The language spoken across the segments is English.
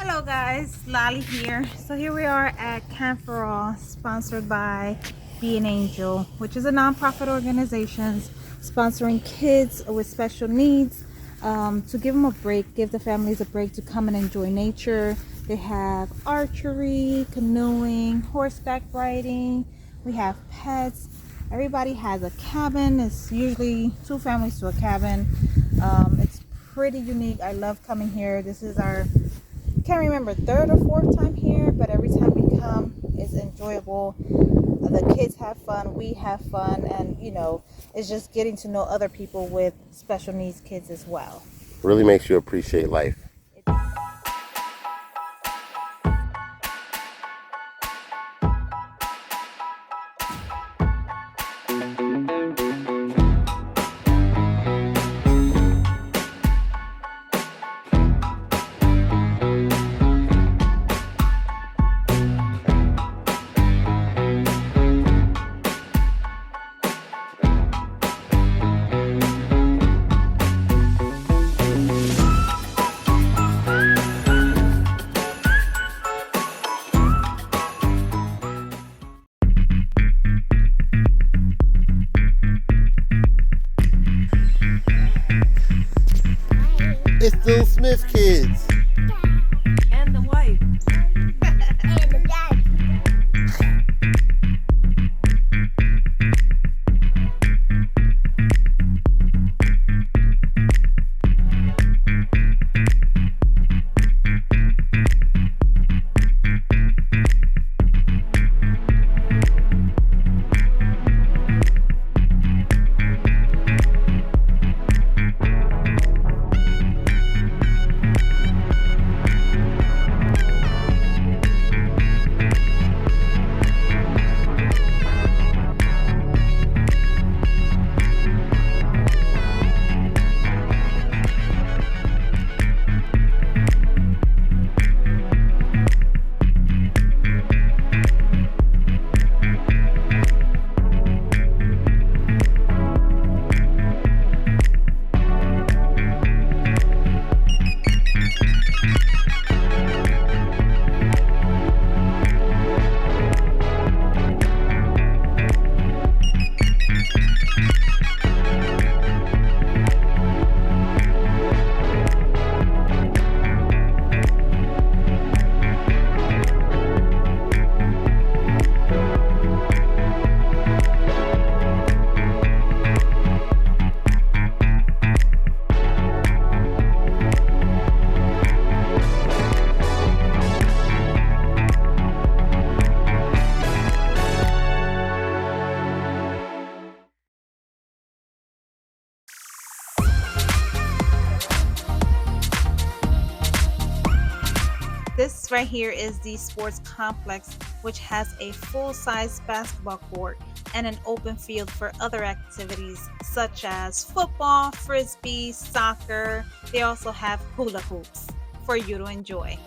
Hello guys, Laly here. So here we are at Camp for All, sponsored by Be an Angel, which is a non-profit organization sponsoring kids with special needs to give them a break, give the families a break to come and enjoy nature. They have archery, canoeing, horseback riding. We have pets. Everybody has a cabin. It's usually two families to a cabin. It's pretty unique. I love coming here. This is our can't remember third or fourth time here, but every time we come it's enjoyable. The kids have fun, we have fun, and it's just getting to know other people with special needs kids as well. Really makes you appreciate life. It's still Smif kids. And the wife. This right here is the sports complex, which has a full-size basketball court and an open field for other activities such as football, frisbee, soccer. They also have hula hoops for you to enjoy.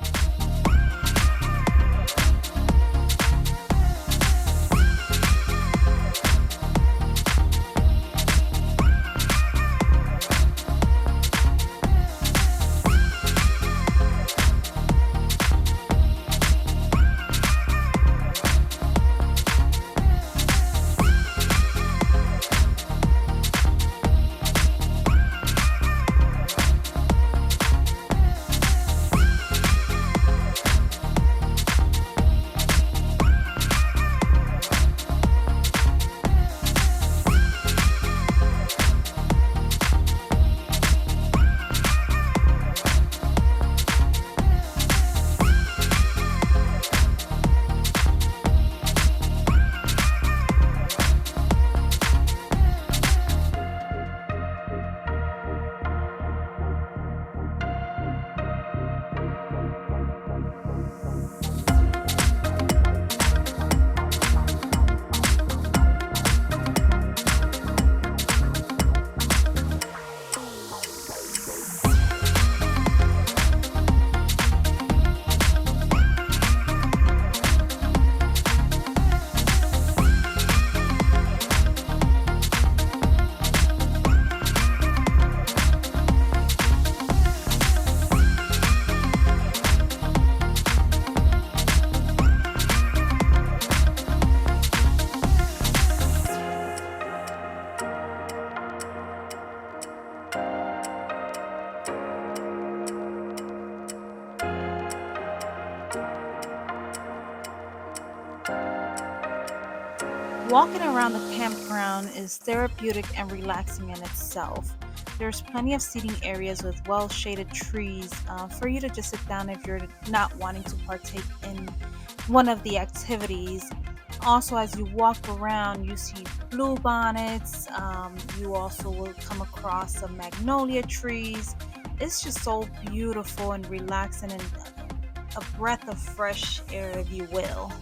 Walking around the campground is therapeutic and relaxing in itself. There's plenty of seating areas with well shaded trees for you to just sit down if you're not wanting to partake in one of the activities. Also, as you walk around, you see bluebonnets. You also will come across some magnolia trees. It's just so beautiful and relaxing and a breath of fresh air, if you will.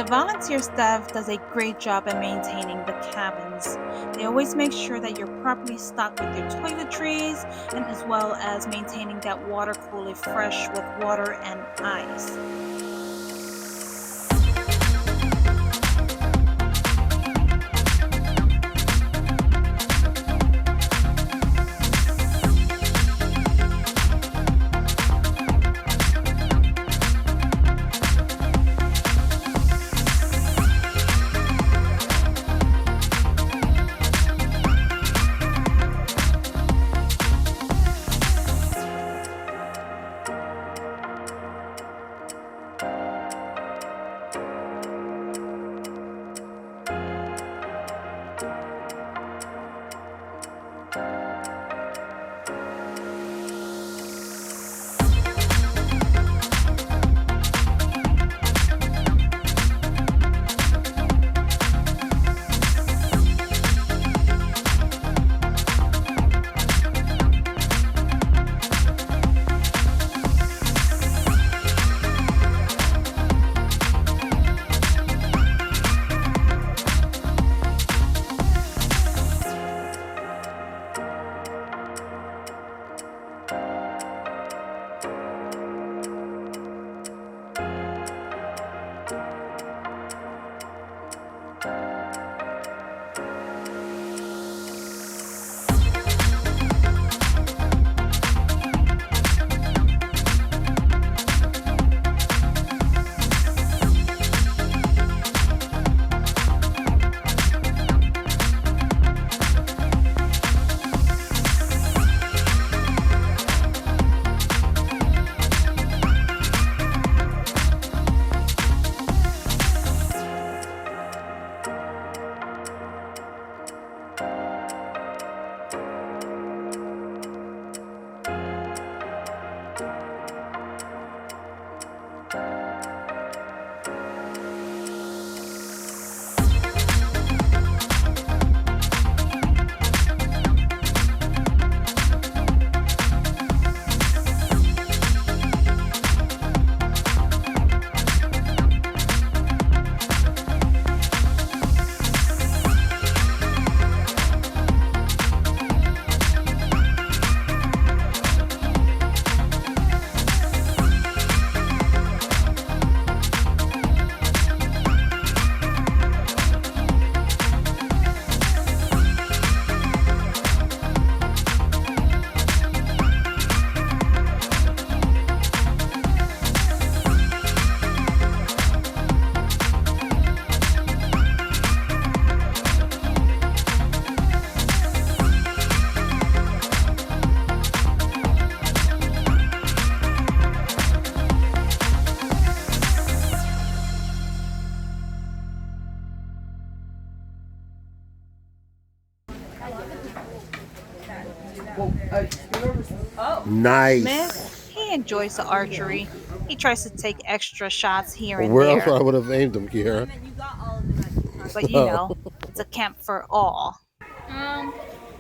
The volunteer staff does a great job at maintaining the cabins. They always make sure that you're properly stocked with your toiletries and as well as maintaining that water cooler fresh with water and ice. Nice. Smith, he enjoys the archery. He tries to take extra shots here and Where else there, I would have aimed him, Kiara? but it's a camp for all.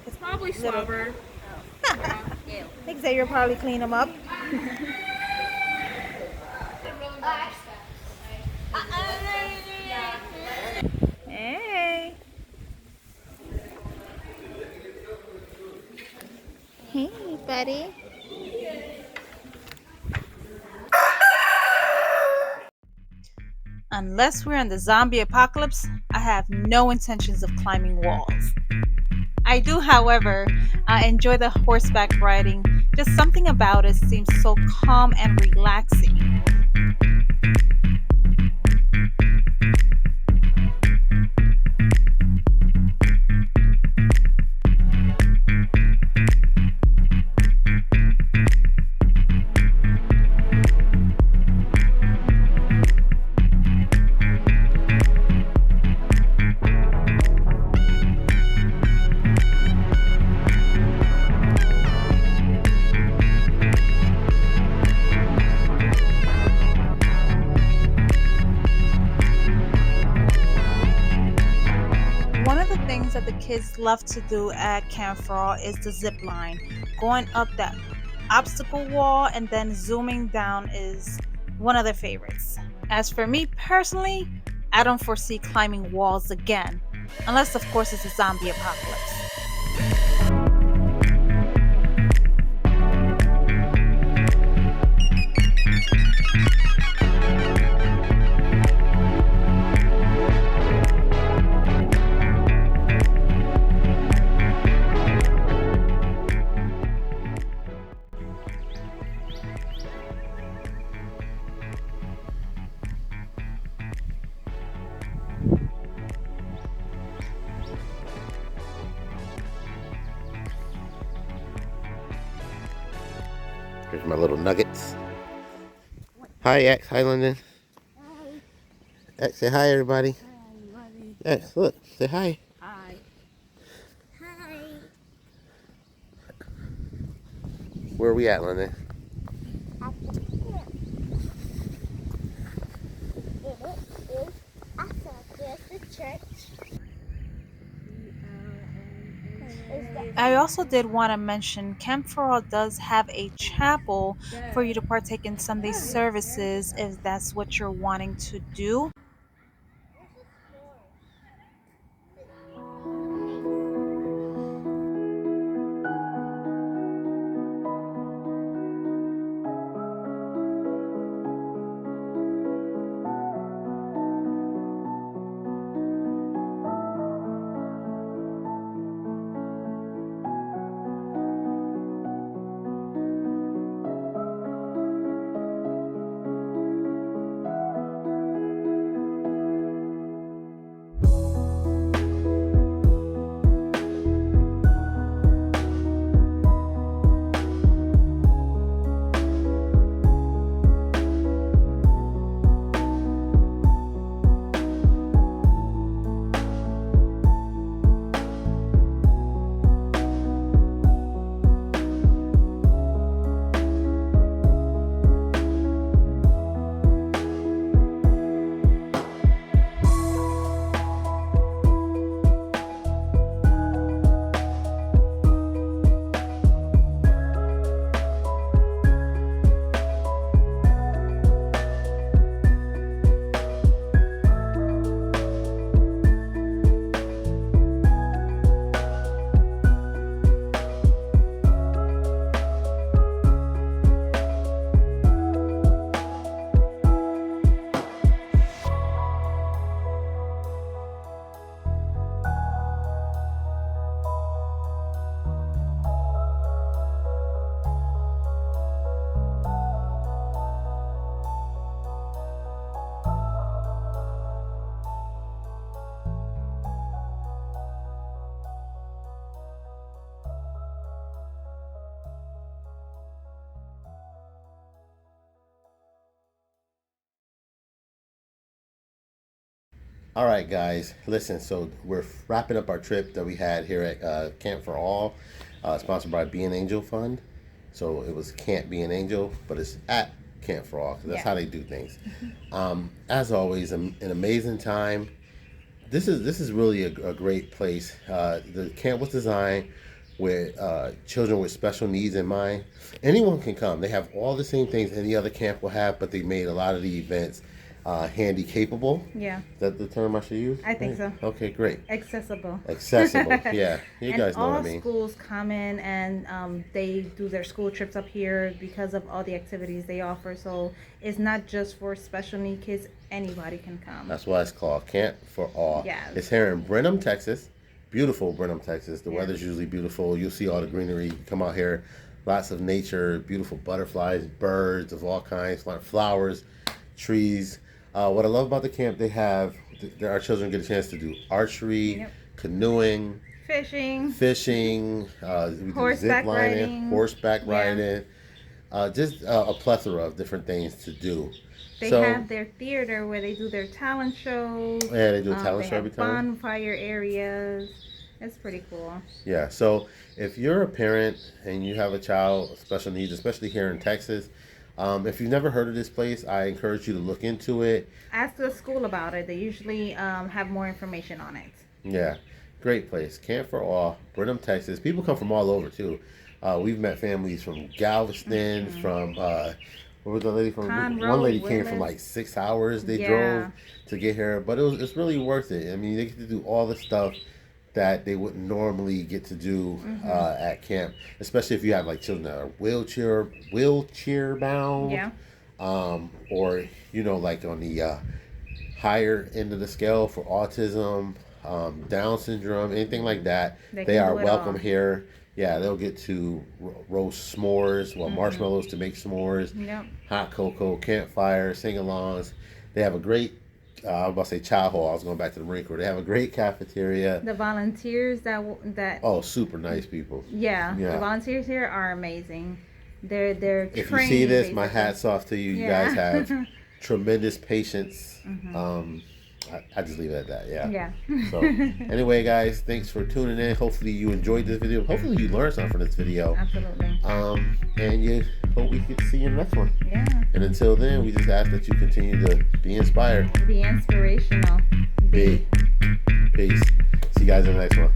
It's probably slobber. Xavier probably clean them up. Hey. Daddy. Unless we're in the zombie apocalypse, I have no intentions of climbing walls. I do, however, enjoy the horseback riding. Just something about it seems so calm and relaxing. One of the things that the kids love to do at Camp for All is the zip line. Going up that obstacle wall and then zooming down is one of their favorites. As for me personally, I don't foresee climbing walls again, unless of course it's a zombie apocalypse. Here's my little nuggets. Hi, X. Hi, London. Hi. X, say hi, everybody. Hi, buddy. X, look. Say hi. Hi. Hi. Where are we at, London? At the camp. It is after there's the church. I also did want to mention Camp for All does have a chapel for you to partake in Sunday services if that's what you're wanting to do. All right, guys. Listen, so we're wrapping up our trip that we had here at Camp for All, sponsored by Be an Angel Fund. So it was Can't Be an Angel, but it's at Camp for All, 'cause that's how they do things. As always, an amazing time. This is really a great place. The camp was designed with children with special needs in mind. Anyone can come. They have all the same things any other camp will have, but they made a lot of the events handy capable. Yeah, Is that the term I should use? I think so. Okay, great. Accessible. Accessible. Yeah, you guys know what I all mean. schools come in and they do their school trips up here because of all the activities they offer. So it's not just for special need kids. Anybody can come. That's why it's called Camp for All. Yes. It's here in Brenham, Texas. Beautiful Brenham, Texas. The Yeah. weather's usually beautiful. You'll see all the greenery. You come out here, lots of nature, beautiful butterflies, birds of all kinds, flowers, trees. What I love about the camp, they have, our children get a chance to do archery, Yep. canoeing, Fishing. fishing, we do Horseback zip lining, riding. horseback Yeah. riding, just a plethora of different things to do. They So- have their theater where they do their talent shows. Yeah, they do a talent they show have every time. bonfire areas. It's pretty cool. Yeah, so if you're a parent and you have a child with special needs, especially here in Texas, if you've never heard of this place, I encourage you to look into it. Ask the school about it. They usually have more information on it. Yeah, great place. Camp for All, Brenham, Texas. People come from all over too. We've met families from Galveston, from where was the lady from? Conroe, One lady came from Willis. like 6 hours. They Yeah. drove to get here, but it's really worth it. I mean, they get to do all the stuff that they wouldn't normally get to do at camp, especially if you have like children that are wheelchair bound, Yeah. or like on the higher end of the scale for autism, Down syndrome, anything like that. They They can are do it welcome all. here. Yeah, they'll get to roast s'mores, marshmallows to make s'mores, Yep. hot cocoa, campfire, sing-alongs. They have a great, I was about to say chow hall. I was going back to the Marine Corps. They have a great cafeteria. The volunteers that Oh, super nice people. yeah, Yeah. the volunteers here are amazing. They're If you trained, see this, my basically. hat's off to you. You Yeah. guys have tremendous patience. I just leave it at that. Yeah. Yeah. So anyway, guys, thanks for tuning in. Hopefully you enjoyed this video. Hopefully you learned something from this video. Absolutely. And you hope we get to see you in the next one. Yeah. And until then, we just ask that you continue to be inspired. Be inspirational. Be. Peace. See you guys in the next one.